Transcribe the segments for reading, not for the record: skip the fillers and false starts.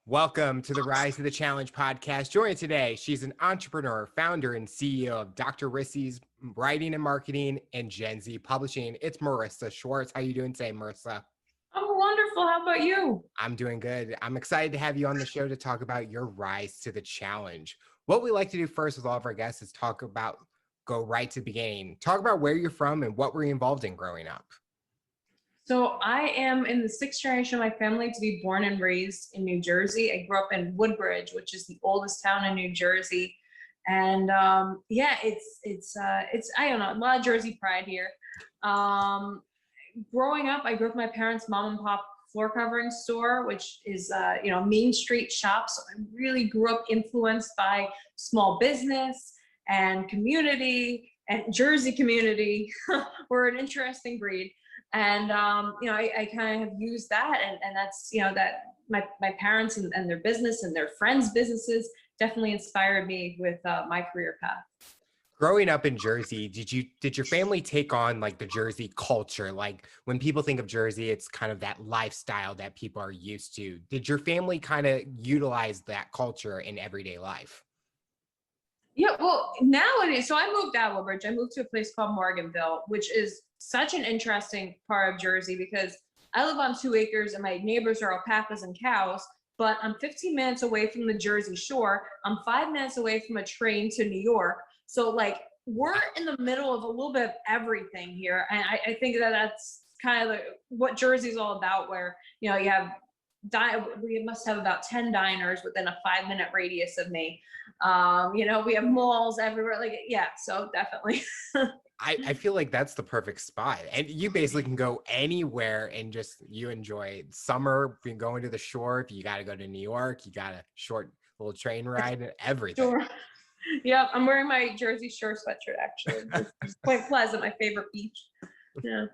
Welcome to the Rise to the Challenge podcast. Joining today, she's an entrepreneur, founder, and CEO of Dr. Rissy's Writing and Marketing and Gen Z Publishing. It's Morissa Schwartz. How are you doing today, Morissa? I'm wonderful. How about you? I'm doing good. I'm excited to have you on the show to talk about your rise to the challenge. What we like to do first with all of our guests is go right to the beginning. Talk about where you're from and what were you involved in growing up. So I am in the sixth generation of my family to be born and raised in New Jersey. I grew up in Woodbridge, which is the oldest town in New Jersey. And it's I don't know, a lot of Jersey pride here. Growing up, I grew up with my parents' mom and pop floor covering store, which is Main Street shop. So I really grew up influenced by small business and community, and Jersey community. We're an interesting breed. And, I kind of have used that and that's, that my parents and their business and their friends' businesses definitely inspired me with my career path. Growing up in Jersey, did your family take on like the Jersey culture? Like when people think of Jersey, it's kind of that lifestyle that people are used to. Did your family kind of utilize that culture in everyday life? Yeah, well, nowadays, so I moved out of Woodbridge. I moved to a place called Morganville, which is such an interesting part of Jersey because I live on 2 acres and my neighbors are alpacas and cows, but I'm 15 minutes away from the Jersey Shore. I'm 5 minutes away from a train to New York. So like we're in the middle of a little bit of everything here. And I think that's kind of what Jersey's all about, where, you have we must have about 10 diners within a 5-minute radius of me. We have malls everywhere. So definitely. I feel like that's the perfect spot. And you basically can go anywhere and you enjoy summer, going to the shore. If you got to go to New York, you got a short little train ride and everything. Sure. Yeah, I'm wearing my Jersey Shore sweatshirt, actually. It's Point Pleasant, my favorite beach. Yeah.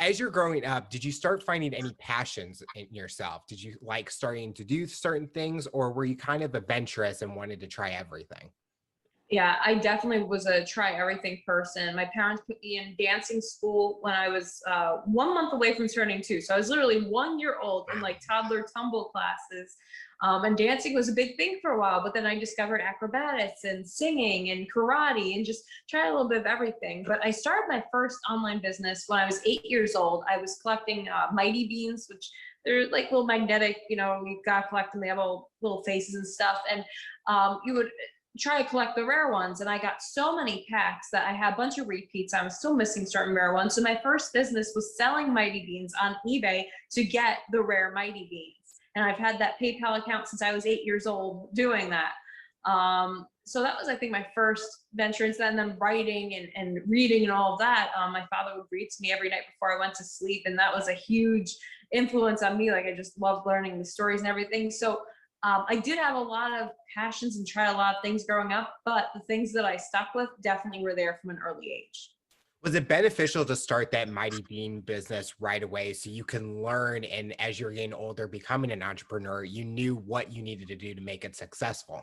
As you're growing up, did you start finding any passions in yourself? Did you like starting to do certain things, or were you kind of adventurous and wanted to try everything? Yeah, I definitely was a try everything person. My parents put me in dancing school when I was 1 month away from turning 2. So I was literally 1 year old in like toddler tumble classes. And dancing was a big thing for a while, but then I discovered acrobatics and singing and karate and just tried a little bit of everything. But I started my first online business when I was 8 years old. I was collecting Mighty Beans, which they're like little magnetic, you got to collect them. They have all little faces and stuff. And you would try to collect the rare ones, and I got so many packs that I had a bunch of repeats. I was still missing certain rare ones. So my first business was selling Mighty Beans on eBay to get the rare Mighty Beans. And I've had that PayPal account since I was 8 years old doing that. So that was, I think, my first venture into that. And then writing and reading and all of that. My father would read to me every night before I went to sleep. And that was a huge influence on me. Like I just loved learning the stories and everything. So I did have a lot of passions and tried a lot of things growing up, but the things that I stuck with definitely were there from an early age. Was it beneficial to start that Mighty Bean business right away so you can learn, and as you're getting older, becoming an entrepreneur, you knew what you needed to do to make it successful?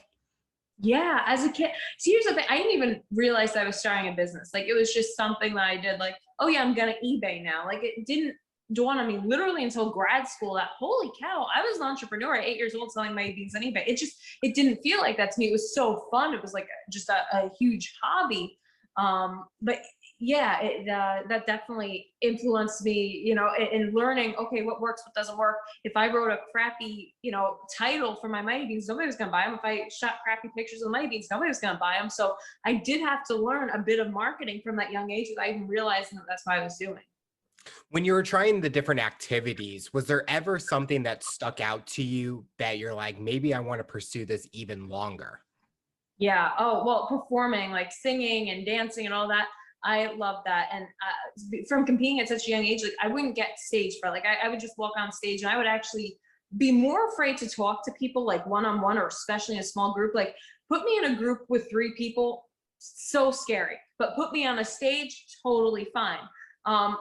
Yeah, as a kid. See, here's the thing. I didn't even realize I was starting a business. Like it was just something that I did, like, oh yeah, I'm gonna eBay now. Like it didn't dawn on me literally until grad school that holy cow, I was an entrepreneur at 8 years old selling my beans on eBay. It didn't feel like that to me. It was so fun. It was like just a huge hobby. But yeah, that definitely influenced me, in learning, okay, what works, what doesn't work. If I wrote a crappy, title for my Mighty Beans, nobody was going to buy them. If I shot crappy pictures of Mighty Beans, nobody was going to buy them. So I did have to learn a bit of marketing from that young age without even realizing that that's what I was doing. When you were trying the different activities, was there ever something that stuck out to you that you're like, maybe I want to pursue this even longer? Yeah. Oh, well, performing, like singing and dancing and all that. I love that. And from competing at such a young age, like I wouldn't get stage fright. Like I would just walk on stage and I would actually be more afraid to talk to people like one-on-one, or especially in a small group. Like put me in a group with 3 people, so scary, but put me on a stage, totally fine.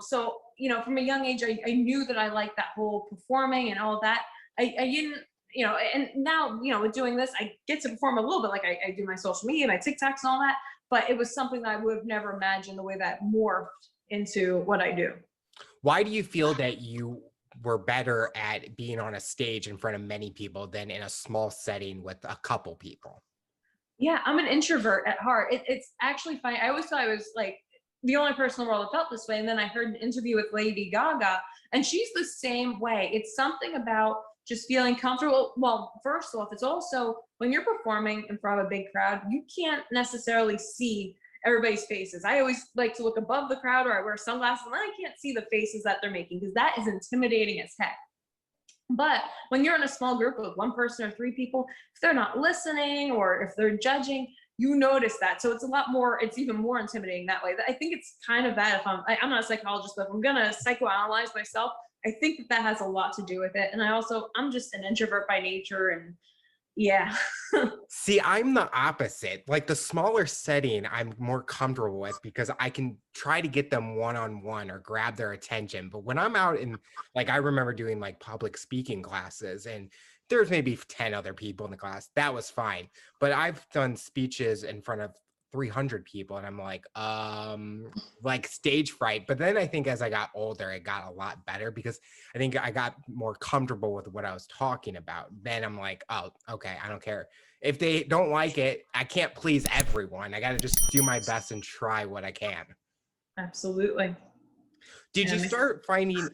So, from a young age, I knew that I liked that whole performing and all that. I didn't, and now, with doing this, I get to perform a little bit. Like I do my social media, my TikToks and all that, but it was something that I would have never imagined the way that morphed into what I do. Why do you feel that you were better at being on a stage in front of many people than in a small setting with a couple people? Yeah, I'm an introvert at heart. It's actually funny. I always thought I was like the only person in the world that felt this way. And then I heard an interview with Lady Gaga, and she's the same way. It's something about just feeling comfortable. Well, first off, it's also when you're performing in front of a big crowd, you can't necessarily see everybody's faces. I always like to look above the crowd, or I wear sunglasses, and then I can't see the faces that they're making because that is intimidating as heck. But when you're in a small group with one person or three people, if they're not listening or if they're judging, you notice that. So it's a lot more, it's even more intimidating that way. I think it's kind of that if I'm not a psychologist, but if I'm going to psychoanalyze myself, I think that has a lot to do with it. And I'm just an introvert by nature. And yeah. See, I'm the opposite. Like the smaller setting, I'm more comfortable with because I can try to get them one-on-one or grab their attention. But when I'm out in, like, I remember doing like public speaking classes and there's maybe 10 other people in the class. That was fine. But I've done speeches in front of 300 people and I'm like stage fright. But then I think as I got older, it got a lot better because I think I got more comfortable with what I was talking about. Then I'm like, oh, okay, I don't care. If they don't like it, I can't please everyone. I got to just do my best and try what I can. Absolutely. Did you start finding,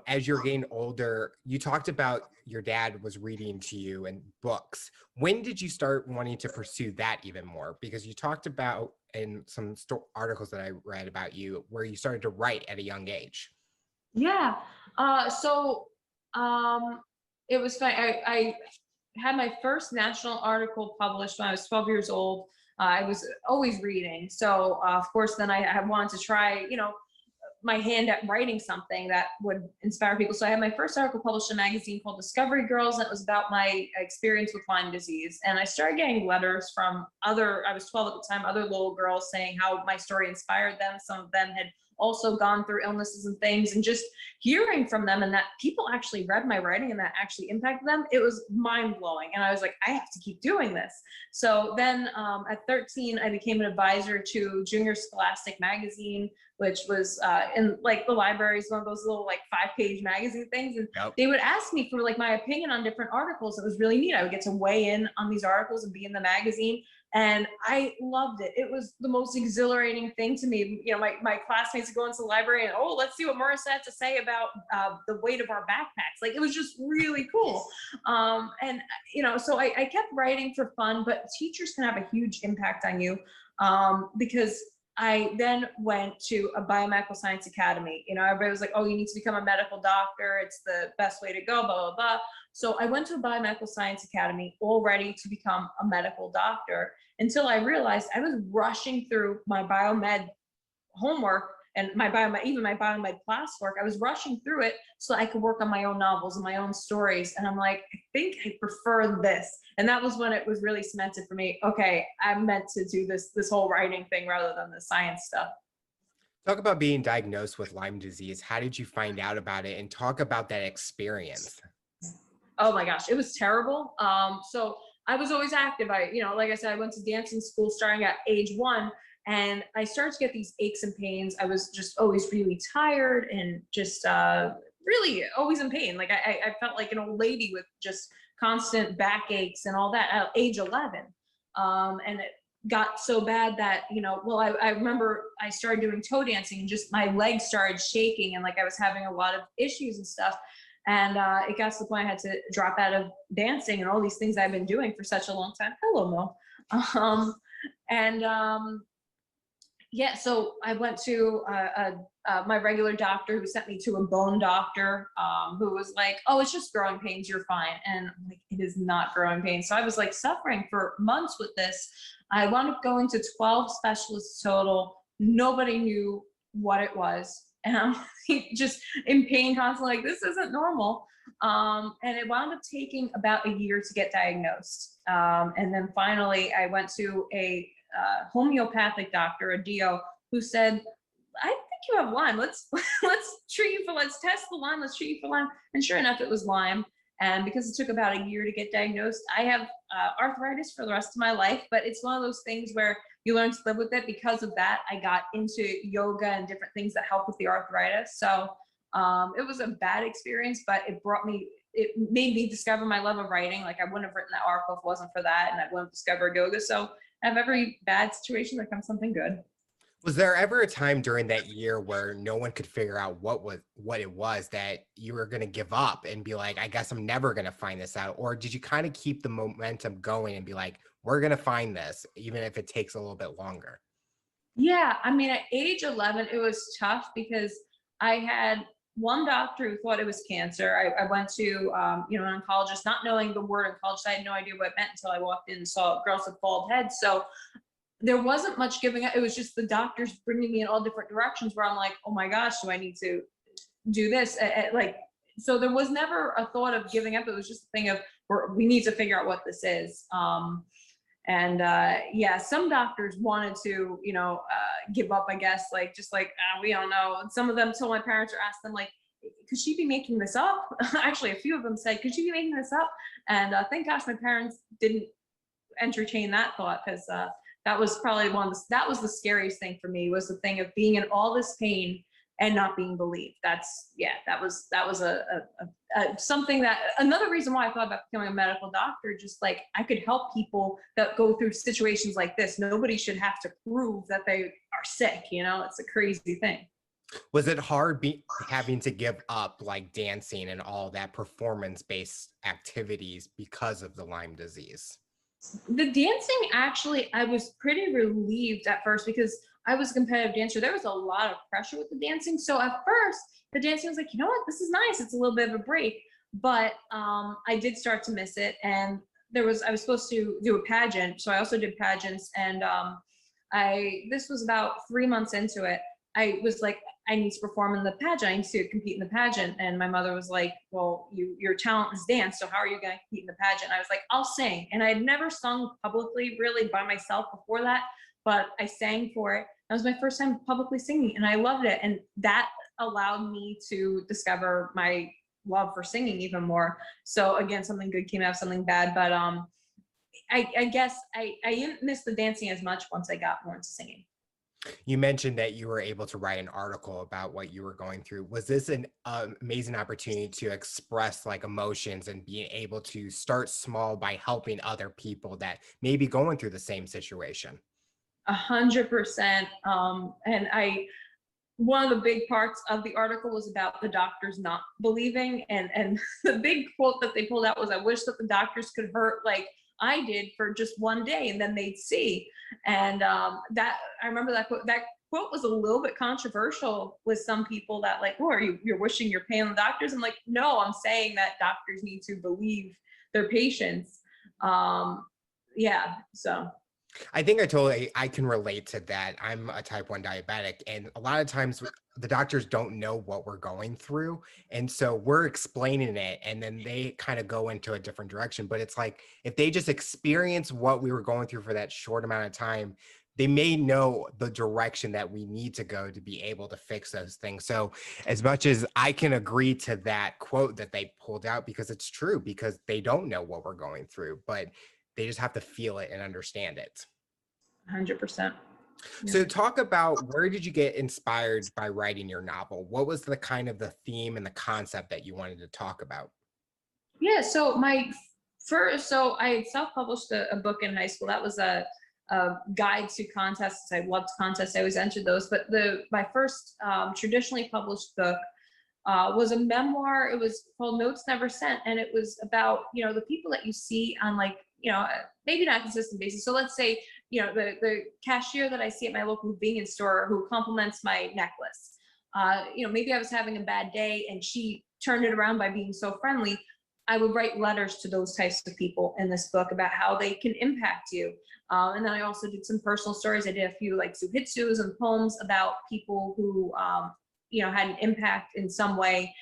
as you're getting older, you talked about your dad was reading to you and books. When did you start wanting to pursue that even more? Because you talked about in some articles that I read about you, where you started to write at a young age. Yeah. So it was fun. I had my first national article published when I was 12 years old. I was always reading. So of course, then I wanted to try, my hand at writing something that would inspire people. So I had my first article published in a magazine called Discovery Girls, and it was about my experience with Lyme disease. And I started getting letters from I was 12 at the time, other little girls saying how my story inspired them. Some of them had also gone through illnesses and things, and just hearing from them and that people actually read my writing and that actually impacted them, it was mind-blowing. And I was like, I have to keep doing this. So then at 13, I became an advisor to Junior Scholastic magazine, which was in like the libraries, one of those little like 5-page magazine things. And Yep. They would ask me for like my opinion on different articles. It was really neat. I would get to weigh in on these articles and be in the magazine. And I loved it. It was the most exhilarating thing to me. My classmates would go into the library and, oh, let's see what Morissa had to say about the weight of our backpacks. Like, it was just really cool. So I kept writing for fun, but teachers can have a huge impact on you because I then went to a biomedical science academy. Everybody was like, oh, you need to become a medical doctor. It's the best way to go, blah, blah, blah. So I went to a biomedical science academy all ready to become a medical doctor until I realized I was rushing through my biomed homework and my biomed classwork. I was rushing through it so I could work on my own novels and my own stories. And I'm like, I think I prefer this. And that was when it was really cemented for me. Okay, I'm meant to do this whole writing thing rather than the science stuff. Talk about being diagnosed with Lyme disease. How did you find out about it? And talk about that experience. Oh my gosh, it was terrible. So I was always active. Like I said, I went to dancing school starting at age 1. And I started to get these aches and pains. I was just always really tired and just really always in pain. Like I felt like an old lady with just constant backaches and all that at age 11. And it got so bad that, I remember I started doing toe dancing and just my legs started shaking and like I was having a lot of issues and stuff. And it got to the point I had to drop out of dancing and all these things I've been doing for such a long time. Hello, Mo. Yeah, so I went to my regular doctor who sent me to a bone doctor who was like, oh, it's just growing pains, you're fine. And I'm like, it is not growing pains. So I was like suffering for months with this. I wound up going to 12 specialists total. Nobody knew what it was. And I'm just in pain constantly, like, this isn't normal. And it wound up taking about a year to get diagnosed. And then finally I went to a homeopathic doctor, a DO, who said, I think you have Lyme. Let's test the Lyme. Let's treat you for Lyme. And sure enough, it was Lyme. And because it took about a year to get diagnosed, I have arthritis for the rest of my life. But it's one of those things where you learn to live with it. Because of that, I got into yoga and different things that help with the arthritis. So It was a bad experience, but it made me discover my love of writing. Like I wouldn't have written that article if it wasn't for that, and I wouldn't have discovered yoga. So out of every bad situation, there comes something good. Was there ever a time during that year where no one could figure out what it was that you were going to give up and be like, I guess I'm never going to find this out? Or did you kind of keep the momentum going and be like, we're going to find this, even if it takes a little bit longer? Yeah, I mean, at age 11, it was tough because I had one doctor who thought it was cancer. I went to, an oncologist, not knowing the word oncologist. I had no idea what it meant until I walked in and saw girls with bald heads. So there wasn't much giving up. It was just the doctors bringing me in all different directions where I'm like, oh my gosh, do I need to do this? So there was never a thought of giving up. It was just a thing of we need to figure out what this is. Some doctors wanted to, give up, I guess, we don't know. And some of them told my parents or asked them like, could she be making this up? Actually, a few of them said, could she be making this up? And thank gosh my parents didn't entertain that thought, because that was probably that was the scariest thing for me, was the thing of being in all this pain and not being believed. That was something that, another reason why I thought about becoming a medical doctor, just like I could help people that go through situations like this. Nobody should have to prove that they are sick. It's a crazy thing. Was it hard having to give up like dancing and all that performance-based activities because of the Lyme disease? The dancing, actually, I was pretty relieved at first because I was a competitive dancer. There was a lot of pressure with the dancing. So at first, the dancing was like, you know what, this is nice. It's a little bit of a break. But I did start to miss it. And I was supposed to do a pageant. So I also did pageants. And this was about 3 months into it. I was like, I need to perform in the pageant. I need to compete in the pageant. And my mother was like, well, your talent is dance. So how are you going to compete in the pageant? I was like, I'll sing. And I had never sung publicly really by myself before that, but I sang for it. That was my first time publicly singing, and I loved it. And that allowed me to discover my love for singing even more. So again, something good came out of something bad, but I guess I didn't miss the dancing as much once I got more into singing. You mentioned that you were able to write an article about what you were going through. Was this an amazing opportunity to express like emotions and being able to start small by helping other people that may be going through the same situation? 100%. One of the big parts of the article was about the doctors not believing. And the big quote that they pulled out was, I wish that the doctors could hurt like I did for just one day and then they'd see. And that, I remember that quote was a little bit controversial with some people, that like, oh, you're wishing your pain on the doctors? I'm like, no, I'm saying that doctors need to believe their patients. So. I think I can relate to that. I'm a type 1 diabetic, and a lot of times the doctors don't know what we're going through. And so we're explaining it, and then they kind of go into a different direction. But it's like, if they just experience what we were going through for that short amount of time, they may know the direction that we need to go to be able to fix those things. So as much as I can agree to that quote that they pulled out, because it's true, because they don't know what we're going through, but they just have to feel it and understand it. 100%. Yeah. So talk about, where did you get inspired by writing your novel? What was the kind of the theme and the concept that you wanted to talk about? Yeah, so I self-published a book in high school. That was a guide to contests. I loved contests. I always entered those. But my first traditionally published book was a memoir. It was called Notes Never Sent, and it was about the people that you see on maybe not a consistent basis. So let's say the cashier that I see at my local convenience store who compliments my necklace. Maybe I was having a bad day and she turned it around by being so friendly. I would write letters to those types of people in this book about how they can impact you. And then I also did some personal stories. I did a few like suhitsus and poems about people who had an impact in some way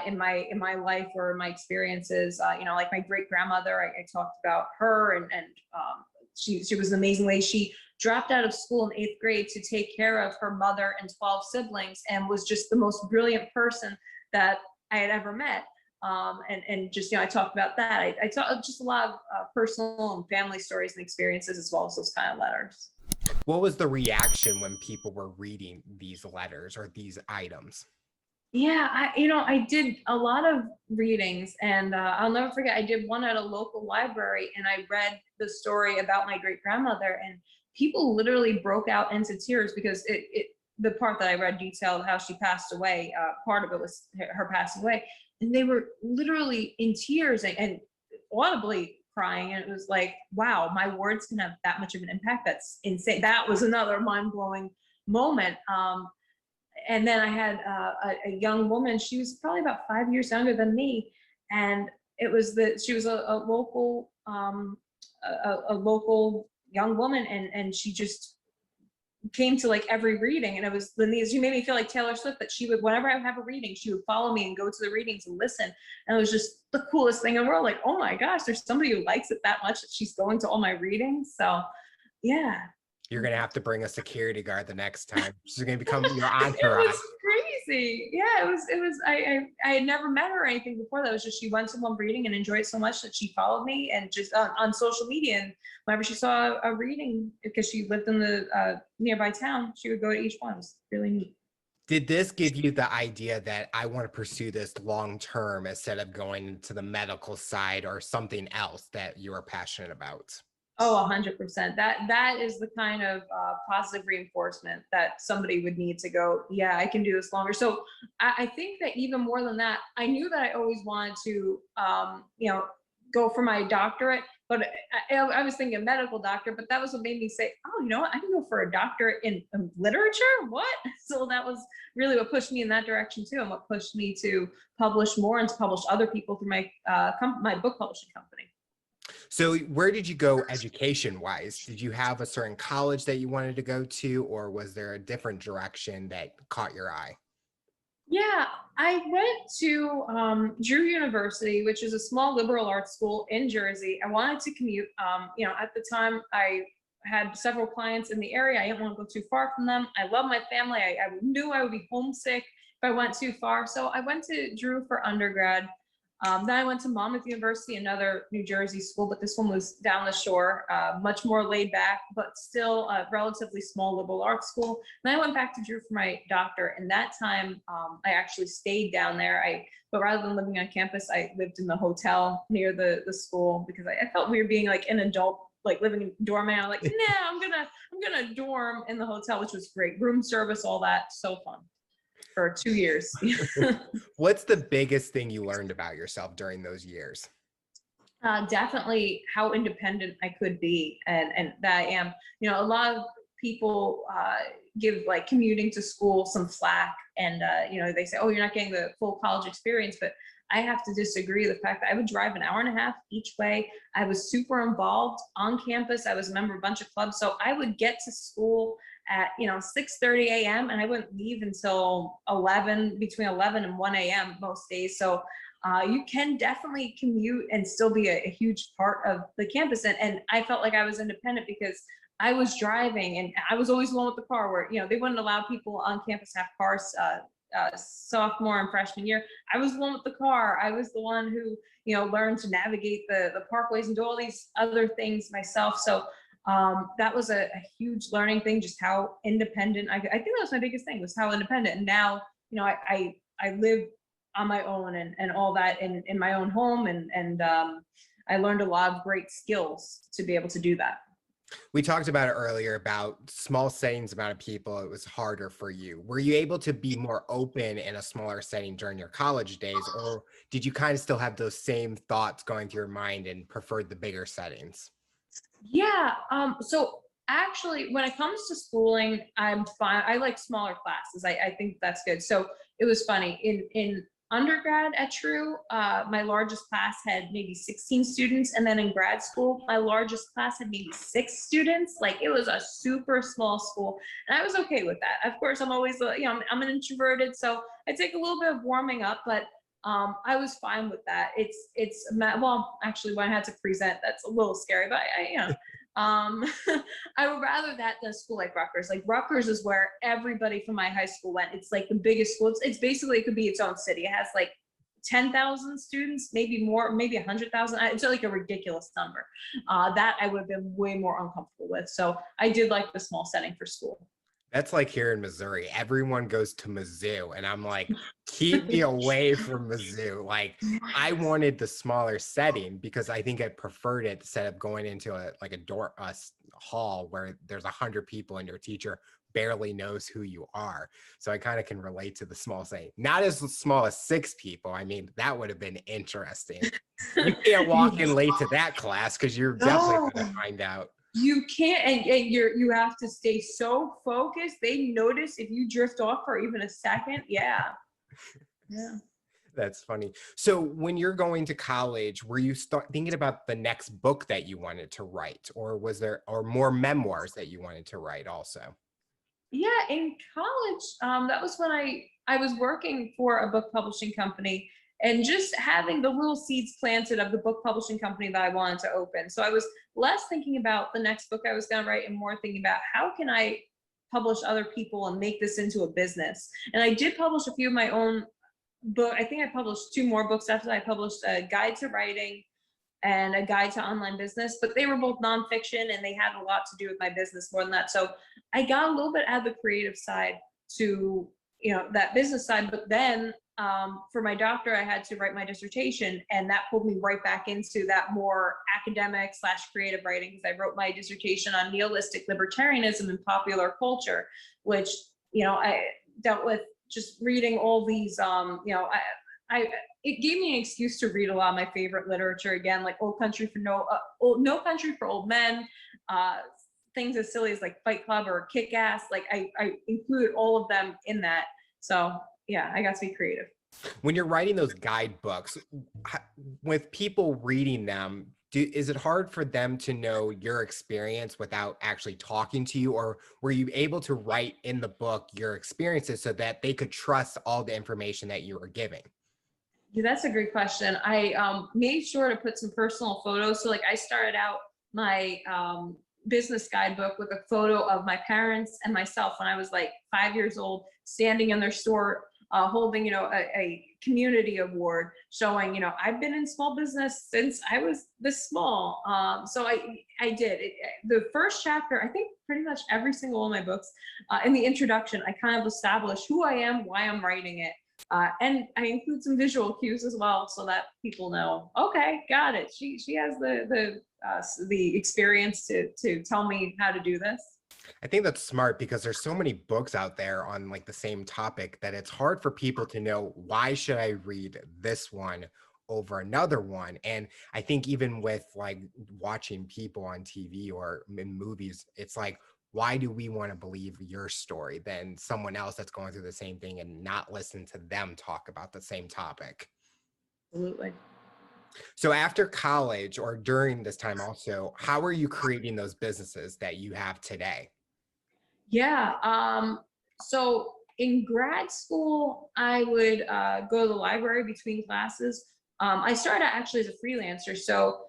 in my life or my experiences. Like my great grandmother, I talked about her, and she was an amazing lady. She dropped out of school in 8th grade to take care of her mother and 12 siblings, and was just the most brilliant person that I had ever met. And just, I talked about that. I talked just a lot of personal and family stories and experiences, as well as those kind of letters. What was the reaction when people were reading these letters or these items? Yeah, I did a lot of readings, and I'll never forget. I did one at a local library, and I read the story about my great grandmother, and people literally broke out into tears because the part that I read detailed how she passed away. Part of it was her passing away, and they were literally in tears and audibly crying, and it was like, wow, my words can have that much of an impact. That's insane. That was another mind blowing moment. And then I had a young woman. She was probably about 5 years younger than me, and she was a local a local young woman, and she just came to like every reading, and it was Lenise. You made me feel like Taylor Swift, that she would, whenever I would have a reading, she would follow me and go to the readings and listen, and it was just the coolest thing in the world. Like, oh my gosh, there's somebody who likes it that much that she's going to all my readings. So yeah. You're gonna have to bring a security guard the next time. She's gonna become your It entourage. was crazy. Yeah, it was I had never met her or anything before. That was just, she went to one reading and enjoyed it so much that she followed me, and just on social media, and whenever she saw a reading, because she lived in the nearby town, she would go to each one. It was really neat. Did this give you the idea that I want to pursue this long term instead of going into the medical side or something else that you are passionate about? Oh, 100%. That is the kind of positive reinforcement that somebody would need to go, yeah, I can do this longer. So I think that even more than that, I knew that I always wanted to, go for my doctorate, but I was thinking medical doctor, but that was what made me say, oh, you know what, I can go for a doctorate in literature. What? So that was really what pushed me in that direction too, and what pushed me to publish more and to publish other people through my my book publishing company. So where did you go education wise? Did you have a certain college that you wanted to go to, or was there a different direction that caught your eye? Yeah, I went to Drew University, which is a small liberal arts school in Jersey. I wanted to commute. At the time, I had several clients in the area. I didn't want to go too far from them. I love my family. I knew I would be homesick if I went too far. So I went to Drew for undergrad. Then I went to Monmouth University, another New Jersey school, but this one was down the shore, much more laid back, but still a relatively small liberal arts school. Then I went back to Drew for my doctorate, and that time I actually stayed down there. But rather than living on campus, I lived in the hotel near the school, because I felt weird being like an adult, like living in dorm. And I'm like, nah, I'm gonna dorm in the hotel, which was great, room service, all that, so fun for 2 years. What's the biggest thing you learned about yourself during those years? Definitely how independent I could be, and that I am. A lot of people give like commuting to school some flack, and they say, oh, you're not getting the full college experience, but I have to disagree. The fact that I would drive an hour and a half each way, I was super involved on campus. I was a member of a bunch of clubs, so I would get to school at 6:30 a.m. and I wouldn't leave until between 11 and 1 a.m. most days. So you can definitely commute and still be a huge part of the campus. And I felt like I was independent because I was driving, and I was always the one with the car, where they wouldn't allow people on campus to have cars sophomore and freshman year. I was the one with the car. I was the one who learned to navigate the parkways and do all these other things myself. So that was a huge learning thing, just how independent I think that was my biggest thing, was how independent. And now I live on my own and all that in my own home, and I learned a lot of great skills to be able to do that. We talked about it earlier about small settings, amount of people, it was harder for you. Were you able to be more open in a smaller setting during your college days, or did you kind of still have those same thoughts going through your mind and preferred the bigger settings? Yeah. So actually, when it comes to schooling, I'm fine. I like smaller classes. I think that's good. So it was funny in undergrad at True, my largest class had maybe 16 students, and then in grad school, my largest class had maybe 6 students. Like, it was a super small school, and I was okay with that. Of course, I'm always, I'm an introverted, so I take a little bit of warming up, but I was fine with that. Well, actually, when I had to present, that's a little scary, but I would rather that than a school like Rutgers. Like, Rutgers is where everybody from my high school went. It's like the biggest school. It's basically, it could be its own city. It has like 10,000 students, maybe more, maybe 100,000. It's like a ridiculous number. That I would have been way more uncomfortable with. So I did like the small setting for school. That's like here in Missouri. Everyone goes to Mizzou, and I'm like, keep me away from Mizzou. Like, I wanted the smaller setting because I think I preferred it instead of going into a hall where there's 100 people and your teacher barely knows who you are. So I kind of can relate to the small setting. Not as small as 6 people. I mean, that would have been interesting. You can't walk in late to that class because you're definitely going to find out. You can't, and you have to stay so focused. They notice if you drift off for even a second. Yeah. That's funny. So when you're going to college, were you thinking about the next book that you wanted to write, or was there more memoirs that you wanted to write also? Yeah, in college, that was when I was working for a book publishing company, and just having the little seeds planted of the book publishing company that I wanted to open. So I was less thinking about the next book I was going to write and more thinking about how can I publish other people and make this into a business. And I did publish a few of my own book. I think I published 2 more books after that. I published a guide to writing and a guide to online business, but they were both nonfiction and they had a lot to do with my business more than that. So I got a little bit out of the creative side to, that business side. But then for my doctor, I had to write my dissertation, and that pulled me right back into that more academic / creative writing, because I wrote my dissertation on nihilistic libertarianism and popular culture, which, I dealt with just reading all these, it gave me an excuse to read a lot of my favorite literature again, like No Country for Old Men, things as silly as like Fight Club or Kick Ass. Like I included all of them in that. So yeah, I got to be creative. When you're writing those guidebooks, with people reading them, is it hard for them to know your experience without actually talking to you, or were you able to write in the book your experiences so that they could trust all the information that you were giving? Yeah, that's a great question. I made sure to put some personal photos. So like I started out my business guidebook with a photo of my parents and myself when I was like 5 years old, standing in their store, holding, a community award, showing, I've been in small business since I was this small. So I did it. The first chapter, I think pretty much every single one of my books, in the introduction, I kind of establish who I am, why I'm writing it. And I include some visual cues as well, so that people know, okay, got it. She has the experience to tell me how to do this. I think that's smart because there's so many books out there on like the same topic that it's hard for people to know, why should I read this one over another one? And I think even with like watching people on TV or in movies, it's like, why do we want to believe your story than someone else that's going through the same thing and not listen to them talk about the same topic? Absolutely. So after college or during this time also, how are you creating those businesses that you have today? Yeah. So in grad school, I would go to the library between classes. I started out actually as a freelancer. So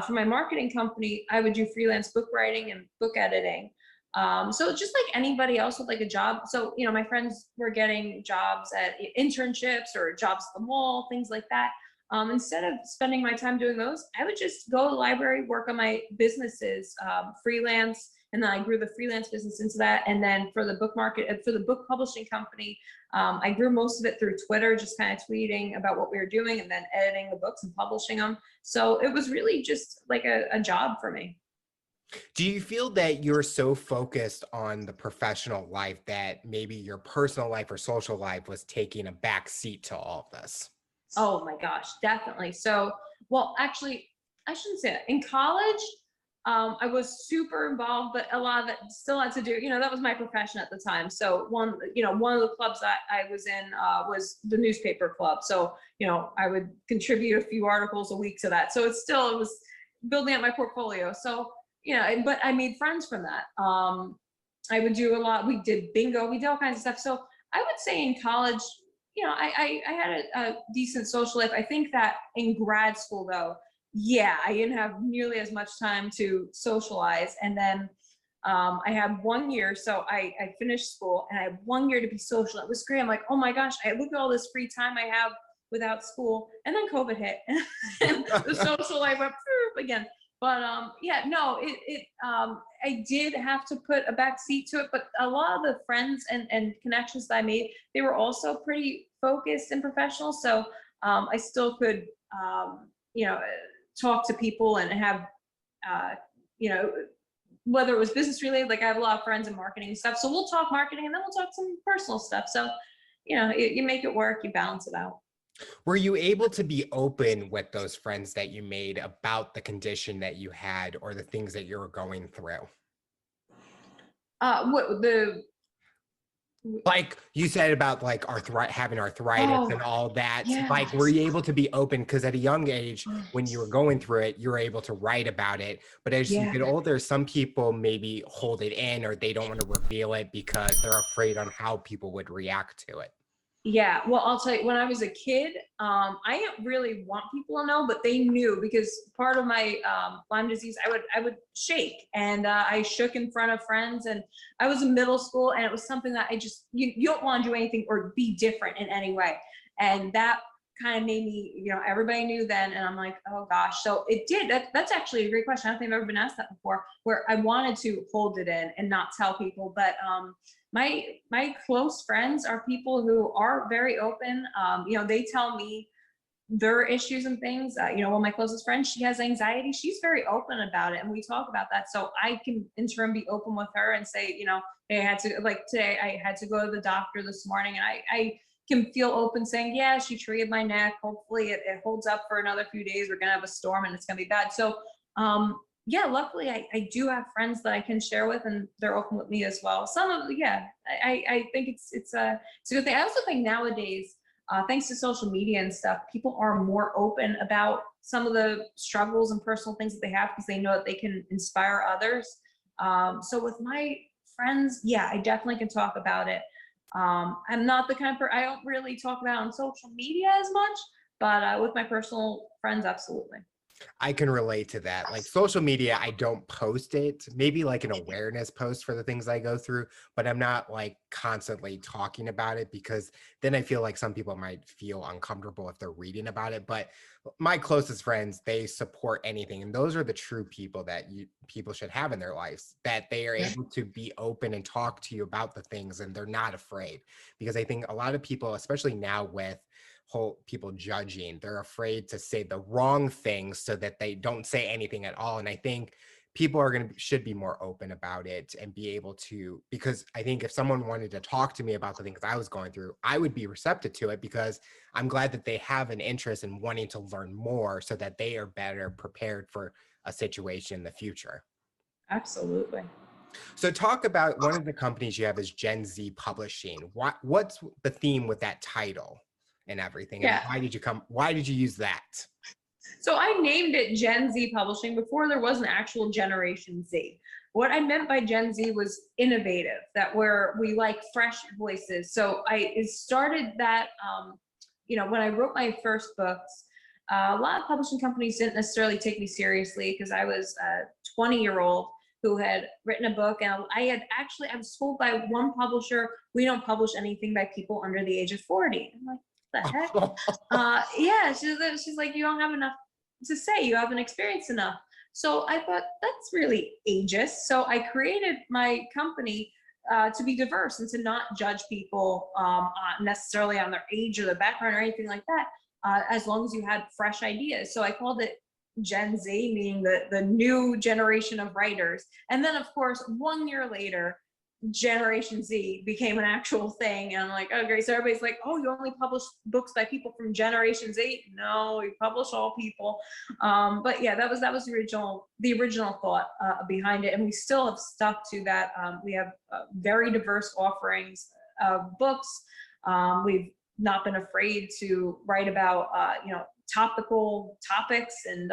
for my marketing company, I would do freelance book writing and book editing. So just like anybody else with like a job. So, my friends were getting jobs at internships or jobs at the mall, things like that. Instead of spending my time doing those, I would just go to the library, work on my businesses, freelance. And then I grew the freelance business into that. And then for the book market, for the book publishing company, I grew most of it through Twitter, just kind of tweeting about what we were doing and then editing the books and publishing them. So it was really just like a job for me. Do you feel that you're so focused on the professional life that maybe your personal life or social life was taking a back seat to all of this? Oh my gosh, definitely. So, well, actually, I shouldn't say that. In college, I was super involved, but a lot of it still had to do, that was my profession at the time. So one of the clubs that I was in was the newspaper club. So, I would contribute a few articles a week to that. So it was building up my portfolio. So, but I made friends from that. I would do a lot. We did bingo. We did all kinds of stuff. So I would say in college, I had a decent social life. I think that in grad school, though, yeah, I didn't have nearly as much time to socialize. And then I had 1 year. So I finished school and I had 1 year to be social. It was great. I'm like, oh my gosh, look at all this free time I have without school. And then COVID hit and the social life went again. But yeah, no, I did have to put a back seat to it, but a lot of the friends and connections that I made, they were also pretty focused and professional. So I still could, you know, talk to people and have, you know, whether it was business related, like I have a lot of friends in marketing and stuff. So we'll talk marketing and then we'll talk some personal stuff. So, you know, you make it work, you balance it out. Were you able to be open with those friends that you made about the condition that you had or the things that you were going through? What the, Like you said about like having arthritis oh, and all that, like were yes. you able to be open? Because at a young age, when you were going through it, you were able to write about it. But as you Yeah. get older, some people maybe hold it in or they don't want to reveal it because they're afraid on how people would react to it. Yeah, well, I'll tell you, when I was a kid, I didn't really want people to know, but they knew because part of my Lyme disease, I would shake, and I shook in front of friends, and I was in middle school, and it was something that I just you don't want to do anything or be different in any way, and that kind of made me, you know, everybody knew then, and I'm like, oh gosh, so it did. That's actually a great question. I don't think I've ever been asked that before, where I wanted to hold it in and not tell people, but my close friends are people who are very open. You know, they tell me their issues and things. You know, one of my closest friends, she has anxiety. She's very open about it, and we talk about that. So I can in turn be open with her and say, you know, hey, I had to, like today, I had to go to the doctor this morning, and I can feel open saying, yeah, she treated my neck. Hopefully it holds up for another few days. We're gonna have a storm and it's gonna be bad. So yeah, luckily I do have friends that I can share with, and they're open with me as well. Some of, yeah, I think it's a good thing. I also think nowadays, thanks to social media and stuff, people are more open about some of the struggles and personal things that they have because they know that they can inspire others. So with my friends, yeah, I definitely can talk about it. I'm not the kind of I don't really talk about it on social media as much, but with my personal friends, absolutely. I can relate to that. Like social media, I don't post it, maybe like an awareness post for the things I go through, but I'm not like constantly talking about it because then I feel like some people might feel uncomfortable if they're reading about it. But my closest friends, they support anything. And those are the true people that people should have in their lives, that they are able to be open and talk to you about the things and they're not afraid. Because I think a lot of people, especially now with whole people judging, they're afraid to say the wrong things so that they don't say anything at all. And I think people are should be more open about it and be able to, because I think if someone wanted to talk to me about the things I was going through, I would be receptive to it because I'm glad that they have an interest in wanting to learn more so that they are better prepared for a situation in the future. Absolutely. So talk about one of the companies you have is Gen Z Publishing. What's the theme with that title and everything? And Yeah. why did you use that? So I named it Gen Z Publishing before there was an actual Generation Z. What I meant by Gen Z was innovative, that where we like fresh voices. So I started that, you know, when I wrote my first books, a lot of publishing companies didn't necessarily take me seriously because I was a 20-year-old who had written a book, and I was told by one publisher, we don't publish anything by people under the age of 40. I'm like, the heck? Yeah, she's like, you don't have enough to say, you haven't experienced enough. So I thought that's really ageist. So I created my company to be diverse and to not judge people necessarily on their age or their background or anything like that, as long as you had fresh ideas. So I called it Gen Z, meaning the new generation of writers. And then, of course, 1 year later, Generation Z became an actual thing. And I'm like, oh, great. So everybody's like, oh, you only publish books by people from Generation Z? No, we publish all people. But yeah, that was the original thought behind it. And we still have stuck to that. We have very diverse offerings of books. We've not been afraid to write about, you know, topical topics and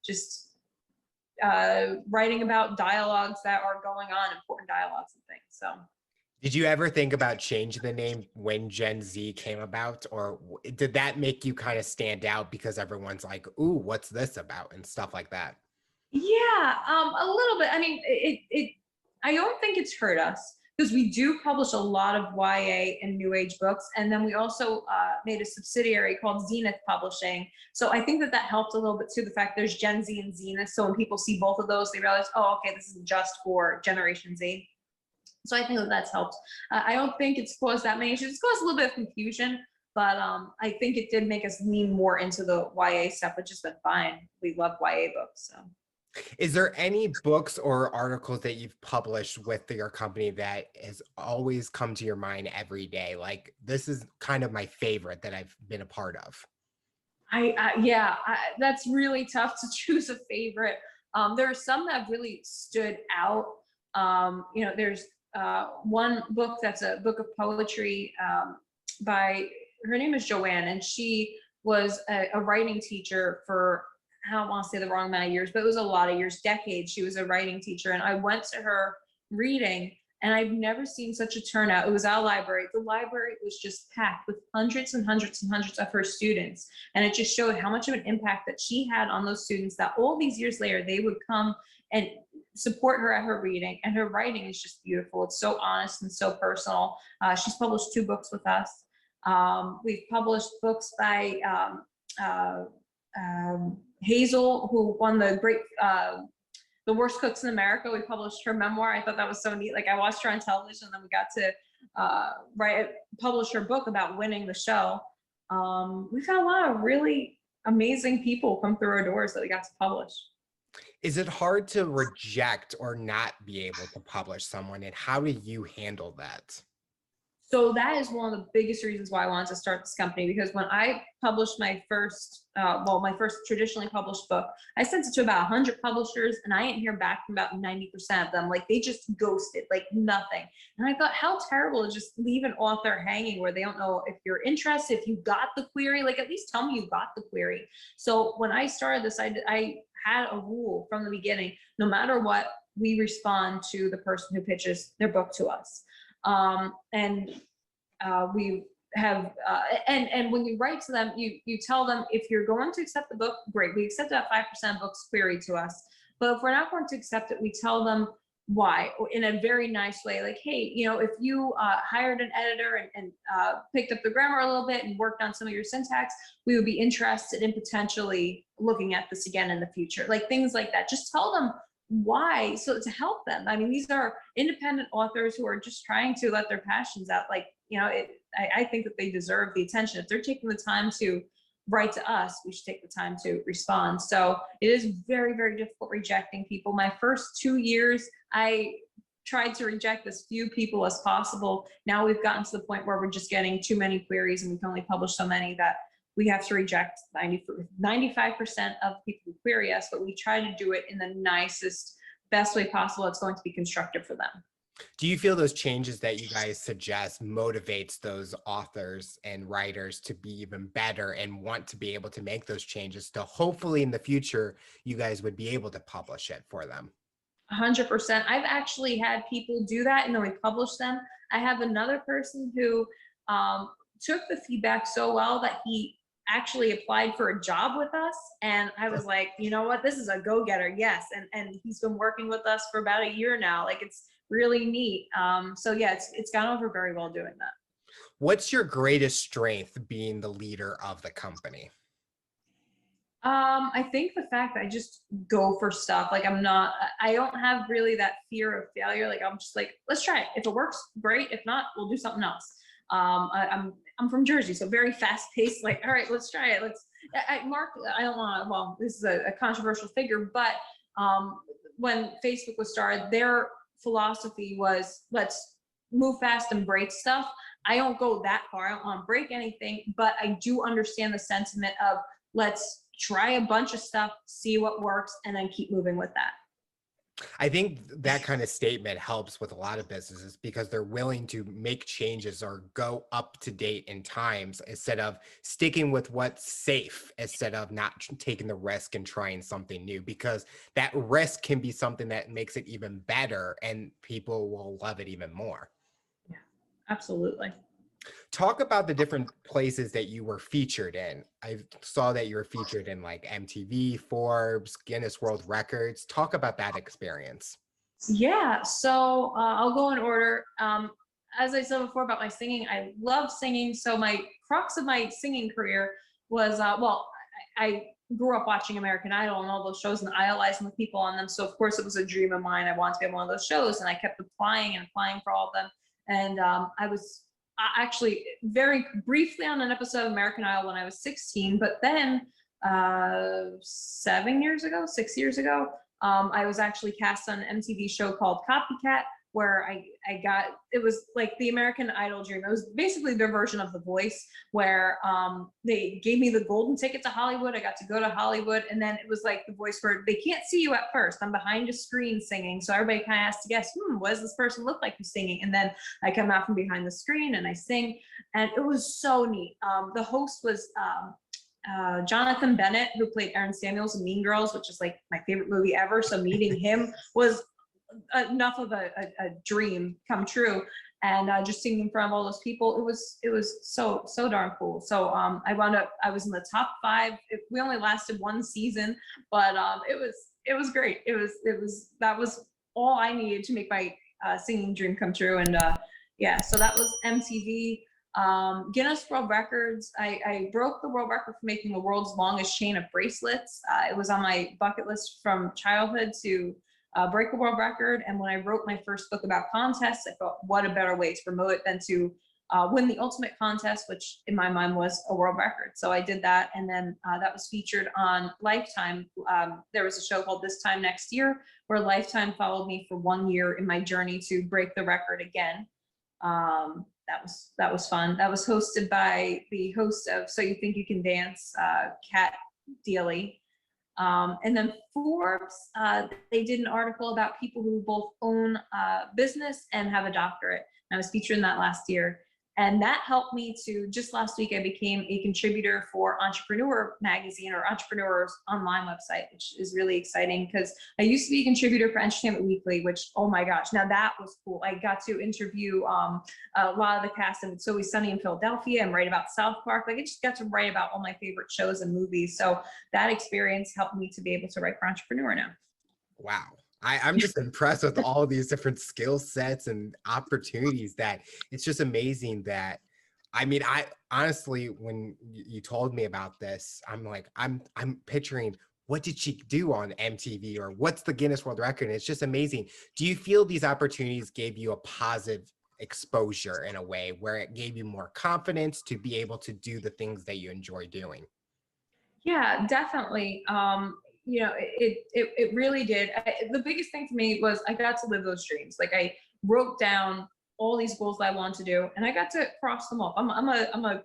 just writing about dialogues that are going on, important dialogues and things. So Did you ever think about changing the name when Gen Z came about, or did that make you kind of stand out because everyone's like, ooh, what's this about and stuff like that? yeah, a little bit. I mean, I don't think it's hurt us because we do publish a lot of YA and New Age books. And then we also made a subsidiary called Zenith Publishing. So I think that that helped a little bit too, the fact there's Gen Z and Zenith. So when people see both of those, they realize, oh, okay, this isn't just for Generation Z. So I think that that's helped. I don't think it's caused that many issues. It's caused a little bit of confusion, but I think it did make us lean more into the YA stuff, which has been fine. We love YA books, so. Is there any books or articles that you've published with your company that has always come to your mind every day? Like, this is kind of my favorite that I've been a part of. That's really tough to choose a favorite. There are some that really stood out. There's one book that's a book of poetry by, her name is Joanne, and she was a writing teacher for, I don't want to say the wrong amount of years, but it was a lot of years, decades. She was a writing teacher, and I went to her reading, and I've never seen such a turnout. It was our library. The library was just packed with hundreds and hundreds and hundreds of her students, and it just showed how much of an impact that she had on those students, that all these years later, they would come and support her at her reading, and her writing is just beautiful. It's so honest and so personal. She's published 2 books with us. We've published books by Hazel, who won the Worst Cooks in America. We published her memoir. I thought that was so neat. Like, I watched her on television, and then we got to publish her book about winning the show. We've had a lot of really amazing people come through our doors that we got to publish. Is it hard to reject or not be able to publish someone, and how do you handle that? So that is one of the biggest reasons why I wanted to start this company, because when I published my first traditionally published book, I sent it to about 100 publishers, and I didn't hear back from about 90% of them. Like, they just ghosted, like nothing. And I thought, how terrible to just leave an author hanging where they don't know if you're interested, if you got the query, like at least tell me you got the query. So when I started this, I had a rule from the beginning: no matter what, we respond to the person who pitches their book to us. We have, and when you write to them, you tell them, if you're going to accept the book, great, we accept that 5% books query to us. But if we're not going to accept it, we tell them why, in a very nice way. Like, hey, if you hired an editor and picked up the grammar a little bit and worked on some of your syntax, we would be interested in potentially looking at this again in the future. Like, things like that. Just tell them why, so to help them. I mean, these are independent authors who are just trying to let their passions out. Like, I think that they deserve the attention. If they're taking the time to write to us, we should take the time to respond. So it is very, very difficult rejecting people. My first 2 years, I tried to reject as few people as possible. Now we've gotten to the point where we're just getting too many queries, and we can only publish so many that we have to reject 95% of people who query us, but we try to do it in the nicest, best way possible. It's going to be constructive for them. Do you feel those changes that you guys suggest motivates those authors and writers to be even better and want to be able to make those changes to hopefully in the future, you guys would be able to publish it for them? 100%. I've actually had people do that, and then we publish them. I have another person who took the feedback so well that he actually applied for a job with us, and I was like, you know what, this is a go-getter. Yes. And he's been working with us for about a year now. Like, it's really neat. So yeah, it's gone over very well doing that. What's your greatest strength being the leader of the company? I think the fact that I just go for stuff. Like, I don't have really that fear of failure. Like, I'm just like, let's try it. If it works, great. If not, we'll do something else. I'm from Jersey, so very fast paced. Like, all right, let's try it. Mark, I don't want to, well, this is a controversial figure, but when Facebook was started, their philosophy was, let's move fast and break stuff. I don't go that far. I don't want to break anything, but I do understand the sentiment of, let's try a bunch of stuff, see what works, and then keep moving with that. I think that kind of statement helps with a lot of businesses because they're willing to make changes or go up to date in times instead of sticking with what's safe, instead of not taking the risk and trying something new, because that risk can be something that makes it even better and people will love it even more. Yeah, absolutely. Talk about the different places that you were featured in. I saw that you were featured in like MTV, Forbes, Guinness World Records. Talk about that experience. Yeah, so I'll go in order. As I said before about my singing, I love singing. So my crux of my singing career was, well, I grew up watching American Idol and all those shows and idolizing the people on them. So of course it was a dream of mine. I wanted to be on one of those shows, and I kept applying and applying for all of them. And I was actually very briefly on an episode of American Idol when I was 16, but then 7 years ago, 6 years ago, I was actually cast on an MTV show called Copycat, where I got, it was like the American Idol dream. It was basically their version of The Voice, where they gave me the golden ticket to Hollywood. I got to go to Hollywood, and then it was like The Voice where they can't see you at first. I'm behind a screen singing, so everybody kind of has to guess, what does this person look like who's singing? And then I come out from behind the screen and I sing, and it was so neat. The host was Jonathan Bennett, who played Aaron Samuels in Mean Girls, which is like my favorite movie ever. So meeting him was enough of a dream come true. And just singing in front of all those people, it was so darn cool. So I was in the top 5. We only lasted 1 season, but it was great. That was all I needed to make my singing dream come true. And yeah, so that was MTV. Guinness World Records. I broke the world record for making the world's longest chain of bracelets. It was on my bucket list from childhood to break a world record. And when I wrote my first book about contests, I thought, what a better way to promote it than to win the ultimate contest, which in my mind was a world record. So I did that, and then that was featured on Lifetime. There was a show called This Time Next Year, where Lifetime followed me for 1 year in my journey to break the record again. That was fun. That was hosted by the host of So You Think You Can Dance, Kat Deely. And then Forbes, they did an article about people who both own business and have a doctorate. And I was featured in that last year. And that helped me to, just last week, I became a contributor for Entrepreneur Magazine, or Entrepreneur's online website, which is really exciting because I used to be a contributor for Entertainment Weekly, which, oh my gosh, now that was cool. I got to interview a lot of the cast of It's Always Sunny in Philadelphia and write about South Park. Like, I just got to write about all my favorite shows and movies. So that experience helped me to be able to write for Entrepreneur now. Wow. I'm just impressed with all these different skill sets and opportunities. That it's just amazing that, I mean, I honestly, when you told me about this, I'm like, I'm picturing, what did she do on MTV, or what's the Guinness World Record? And it's just amazing. Do you feel these opportunities gave you a positive exposure in a way where it gave you more confidence to be able to do the things that you enjoy doing? Yeah, definitely. You know, it really did. The biggest thing for me was I got to live those dreams. Like, I wrote down all these goals that I wanted to do, and I got to cross them off. I'm a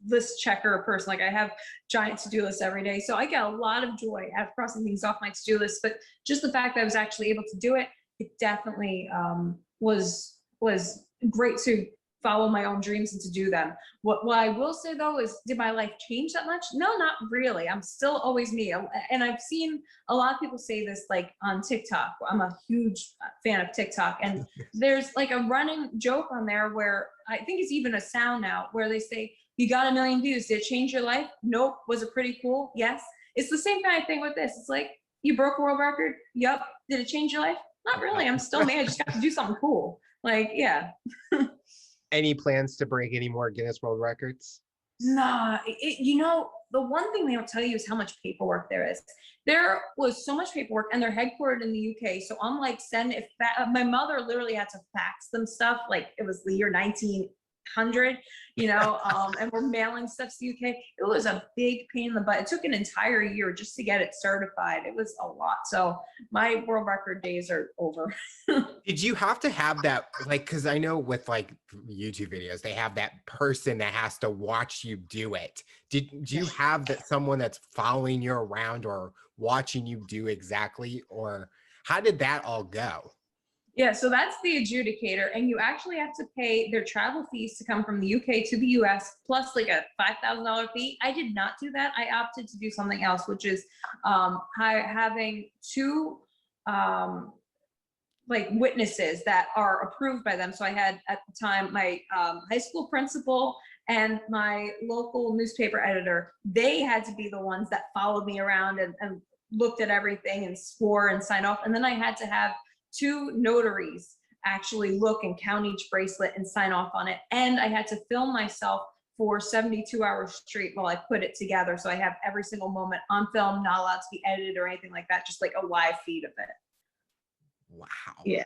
list checker person. Like, I have giant to-do lists every day, so I get a lot of joy out of crossing things off my to-do list. But just the fact that I was actually able to do it, it definitely was great to follow my own dreams and to do them. What I will say though is, did my life change that much? No, not really. I'm still always me. And I've seen a lot of people say this, like on TikTok. I'm a huge fan of TikTok, and there's like a running joke on there where I think it's even a sound now, where they say, you got 1 million views. Did it change your life? Nope. Was it pretty cool? Yes. It's the same kind of thing with this. It's like, you broke a world record. Yup. Did it change your life? Not really. I'm still me. I just got to do something cool. Like, yeah. Any plans to break any more Guinness World Records? Nah, you know, the one thing they don't tell you is how much paperwork there is. There was so much paperwork, and they're headquartered in the UK. So I'm like, my mother literally had to fax them stuff. Like, it was the year 1900, you know, and we're mailing stuff to the UK. It was a big pain in the butt. It took an entire year just to get it certified. It was a lot. So my world record days are over. Did you have to have that, like, because I know with like YouTube videos, they have that person that has to watch you do it. Did you have that, someone that's following you around or watching you do exactly, or how did that all go? Yeah, so that's the adjudicator, and you actually have to pay their travel fees to come from the UK to the US, plus like a $5,000 fee. I did not do that. I opted to do something else, which is having 2 like witnesses that are approved by them. So I had at the time my high school principal and my local newspaper editor. They had to be the ones that followed me around and looked at everything and swore and signed off. And then I had to have 2 notaries actually look and count each bracelet and sign off on it. And I had to film myself for 72 hours straight while I put it together. So I have every single moment on film, not allowed to be edited or anything like that, just like a live feed of it. Wow. Yeah.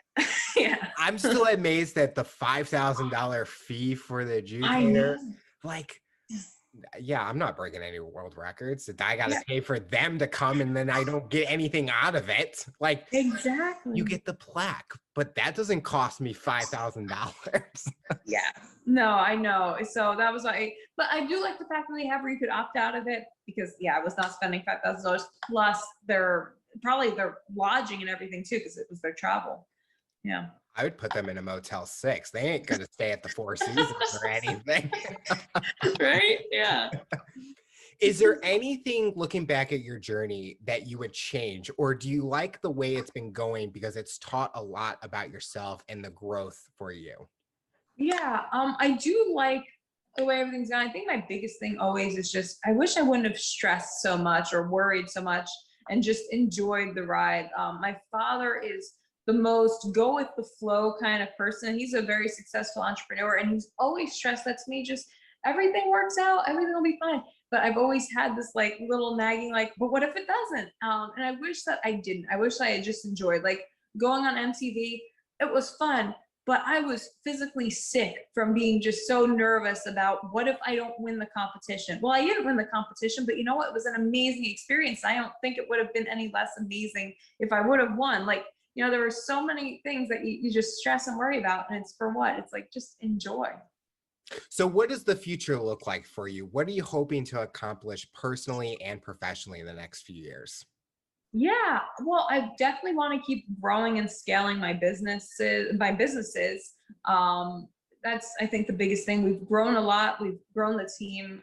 Yeah. I'm still amazed at the $5,000 fee for the adjudicator. Like, yeah, I'm not breaking any world records. I got to pay for them to come and then I don't get anything out of it. Like, exactly. You get the plaque, but that doesn't cost me $5,000. Yeah. No, I know. So that was but I do like the fact that they have where you could opt out of it because I was not spending $5,000 plus their lodging and everything too, because it was their travel. Yeah. I would put them in a Motel 6. They ain't gonna stay at the Four Seasons or anything. Right? Yeah. Is there anything looking back at your journey that you would change, or do you like the way it's been going because it's taught a lot about yourself and the growth for you? Yeah, I do like the way everything's gone. I think my biggest thing always is just I wish I wouldn't have stressed so much or worried so much and just enjoyed the ride. My father is the most go with the flow kind of person. He's a very successful entrepreneur and he's always stressed that to me, just everything works out, everything will be fine. But I've always had this like little nagging, like, but what if it doesn't? And I wish that I didn't. I wish I had just enjoyed like going on MTV. It was fun, but I was physically sick from being just so nervous about what if I don't win the competition? Well, I didn't win the competition, but you know what? It was an amazing experience. I don't think it would have been any less amazing if I would have won. Like, there were so many things that you just stress and worry about, and it's for what? It's like, just enjoy. So what does the future look like for you? What are you hoping to accomplish personally and professionally in the next few years? Yeah, well, I definitely want to keep growing and scaling my businesses. That's, I think, the biggest thing. We've grown a lot. We've grown the team,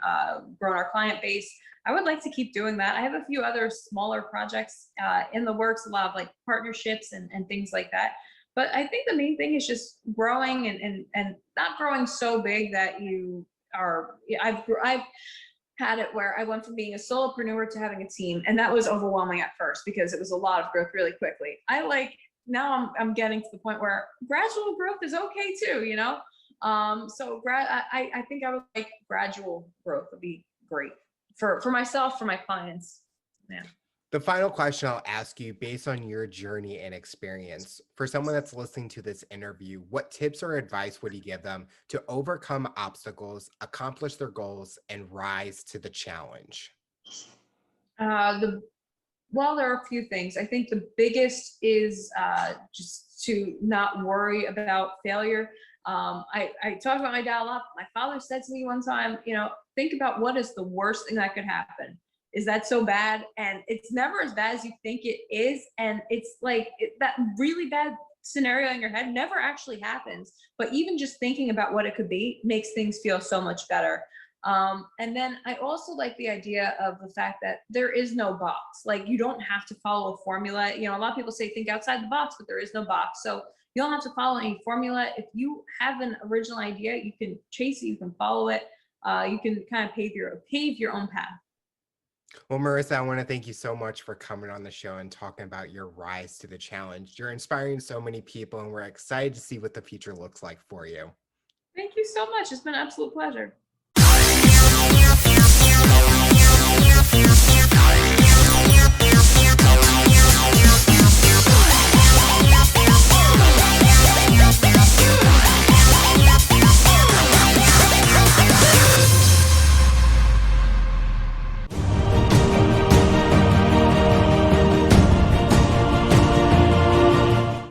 grown our client base. I would like to keep doing that. I have a few other smaller projects in the works, a lot of like partnerships and things like that. But I think the main thing is just growing and not growing so big that you are. I've had it where I went from being a solopreneur to having a team, and that was overwhelming at first because it was a lot of growth really quickly. Now I'm getting to the point where gradual growth is okay too, So I think I would like gradual growth would be great for myself, for my clients. Yeah. The final question I'll ask you, based on your journey and experience, for someone that's listening to this interview, what tips or advice would you give them to overcome obstacles, accomplish their goals, and rise to the challenge? Well, there are a few things. I think the biggest is just to not worry about failure. I talk about my dad a lot. My father said to me one time, think about what is the worst thing that could happen. Is that so bad? And it's never as bad as you think it is. And it's like that really bad scenario in your head never actually happens. But even just thinking about what it could be makes things feel so much better. And then I also like the idea of the fact that there is no box. Like, you don't have to follow a formula. A lot of people say think outside the box, but there is no box. So you don't have to follow any formula. If you have an original idea, you can chase it, you can follow it. You can kind of pave your own path. Well, Morissa, I want to thank you so much for coming on the show and talking about your rise to the challenge. You're inspiring so many people, and we're excited to see what the future looks like for you. Thank you so much. It's been an absolute pleasure.